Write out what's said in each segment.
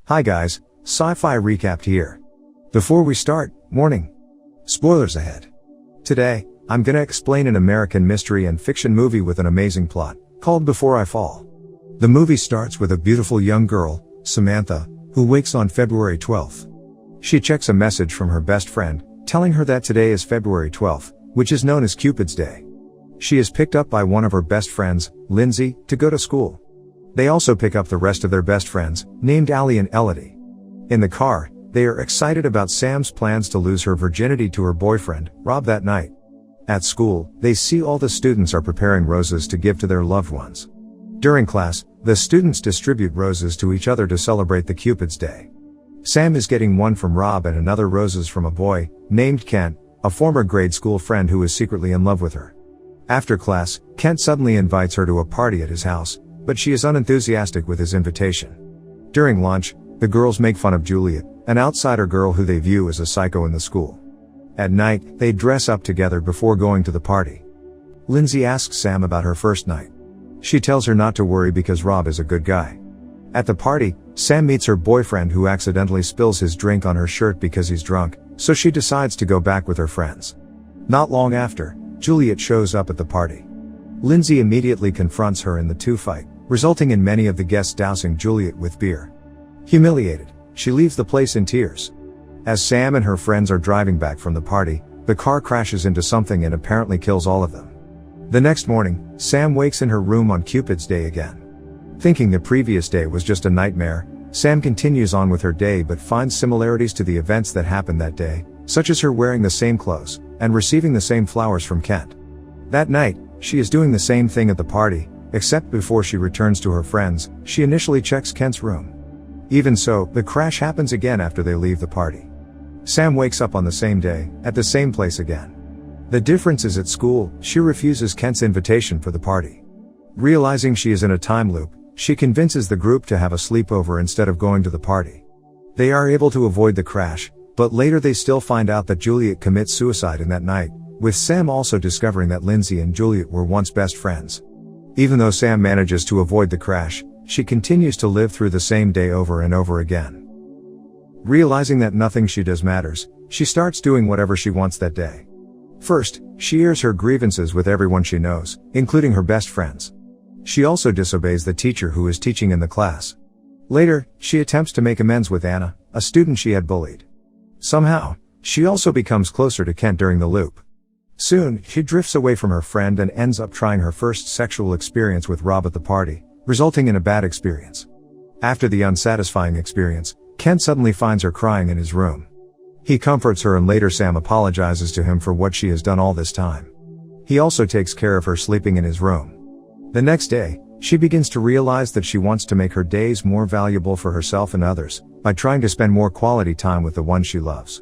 Hi guys, Sci-Fi Recapped here. Before we start, warning. Spoilers ahead. Today, I'm gonna explain an American mystery and fiction movie with an amazing plot, called Before I Fall. The movie starts with a beautiful young girl, Samantha, who wakes on February 12th. She checks a message from her best friend, telling her that today is February 12th, which is known as Cupid's Day. She is picked up by one of her best friends, Lindsay, to go to school. They also pick up the rest of their best friends, named Allie and Elodie. In the car, they are excited about Sam's plans to lose her virginity to her boyfriend, Rob, that night. At school, they see all the students are preparing roses to give to their loved ones. During class, the students distribute roses to each other to celebrate the Cupid's Day. Sam is getting one from Rob and another roses from a boy, named Kent, a former grade school friend who is secretly in love with her. After class, Kent suddenly invites her to a party at his house, but she is unenthusiastic with his invitation. During lunch, the girls make fun of Juliet, an outsider girl who they view as a psycho in the school. At night, they dress up together before going to the party. Lindsay asks Sam about her first night. She tells her not to worry because Rob is a good guy. At the party, Sam meets her boyfriend who accidentally spills his drink on her shirt because he's drunk, so she decides to go back with her friends. Not long after, Juliet shows up at the party. Lindsay immediately confronts her and the two fight, resulting in many of the guests dousing Juliet with beer. Humiliated, she leaves the place in tears. As Sam and her friends are driving back from the party, the car crashes into something and apparently kills all of them. The next morning, Sam wakes in her room on Cupid's Day again. Thinking the previous day was just a nightmare, Sam continues on with her day but finds similarities to the events that happened that day, such as her wearing the same clothes, and receiving the same flowers from Kent. That night, she is doing the same thing at the party, except before she returns to her friends, she initially checks Kent's room. Even so, the crash happens again after they leave the party. Sam wakes up on the same day, at the same place again. The difference is at school, she refuses Kent's invitation for the party. Realizing she is in a time loop, she convinces the group to have a sleepover instead of going to the party. They are able to avoid the crash, but later they still find out that Juliet commits suicide in that night, with Sam also discovering that Lindsay and Juliet were once best friends. Even though Sam manages to avoid the crash, she continues to live through the same day over and over again. Realizing that nothing she does matters, she starts doing whatever she wants that day. First, she airs her grievances with everyone she knows, including her best friends. She also disobeys the teacher who is teaching in the class. Later, she attempts to make amends with Anna, a student she had bullied. Somehow, she also becomes closer to Kent during the loop. Soon, she drifts away from her friend and ends up trying her first sexual experience with Rob at the party, resulting in a bad experience. After the unsatisfying experience, Kent suddenly finds her crying in his room. He comforts her and later Sam apologizes to him for what she has done all this time. He also takes care of her sleeping in his room. The next day, she begins to realize that she wants to make her days more valuable for herself and others, by trying to spend more quality time with the one she loves.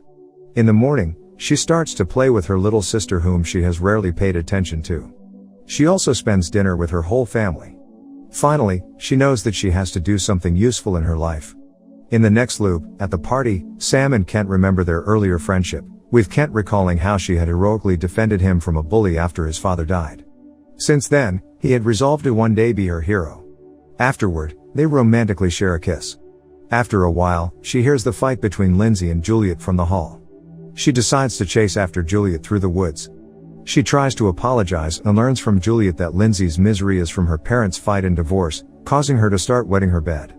In the morning, she starts to play with her little sister whom she has rarely paid attention to. She also spends dinner with her whole family. Finally, she knows that she has to do something useful in her life. In the next loop, at the party, Sam and Kent remember their earlier friendship, with Kent recalling how she had heroically defended him from a bully after his father died. Since then, he had resolved to one day be her hero. Afterward, they romantically share a kiss. After a while, she hears the fight between Lindsay and Juliet from the hall. She decides to chase after Juliet through the woods. She tries to apologize and learns from Juliet that Lindsay's misery is from her parents' fight and divorce, causing her to start wetting her bed.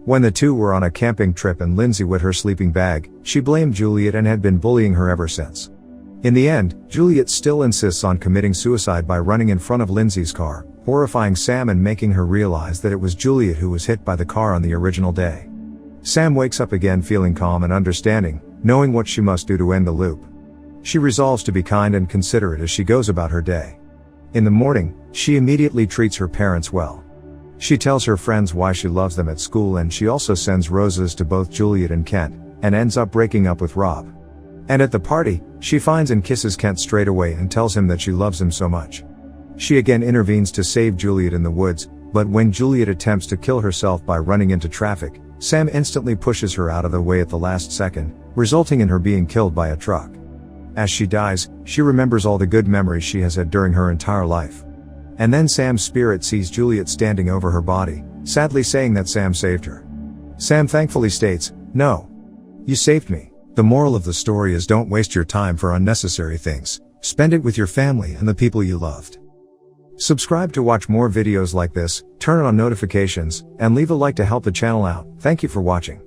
When the two were on a camping trip and Lindsay wet her sleeping bag, she blamed Juliet and had been bullying her ever since. In the end, Juliet still insists on committing suicide by running in front of Lindsay's car, horrifying Sam and making her realize that it was Juliet who was hit by the car on the original day. Sam wakes up again feeling calm and understanding, knowing what she must do to end the loop. She resolves to be kind and considerate as she goes about her day. In the morning, she immediately treats her parents well. She tells her friends why she loves them at school and she also sends roses to both Juliet and Kent, and ends up breaking up with Rob. And at the party, she finds and kisses Kent straight away and tells him that she loves him so much. She again intervenes to save Juliet in the woods, but when Juliet attempts to kill herself by running into traffic, Sam instantly pushes her out of the way at the last second, resulting in her being killed by a truck. As she dies, she remembers all the good memories she has had during her entire life. And then Sam's spirit sees Juliet standing over her body, sadly saying that Sam saved her. Sam thankfully states, "No. You saved me." The moral of the story is don't waste your time for unnecessary things. Spend it with your family and the people you loved. Subscribe to watch more videos like this, turn on notifications, and leave a like to help the channel out. Thank you for watching.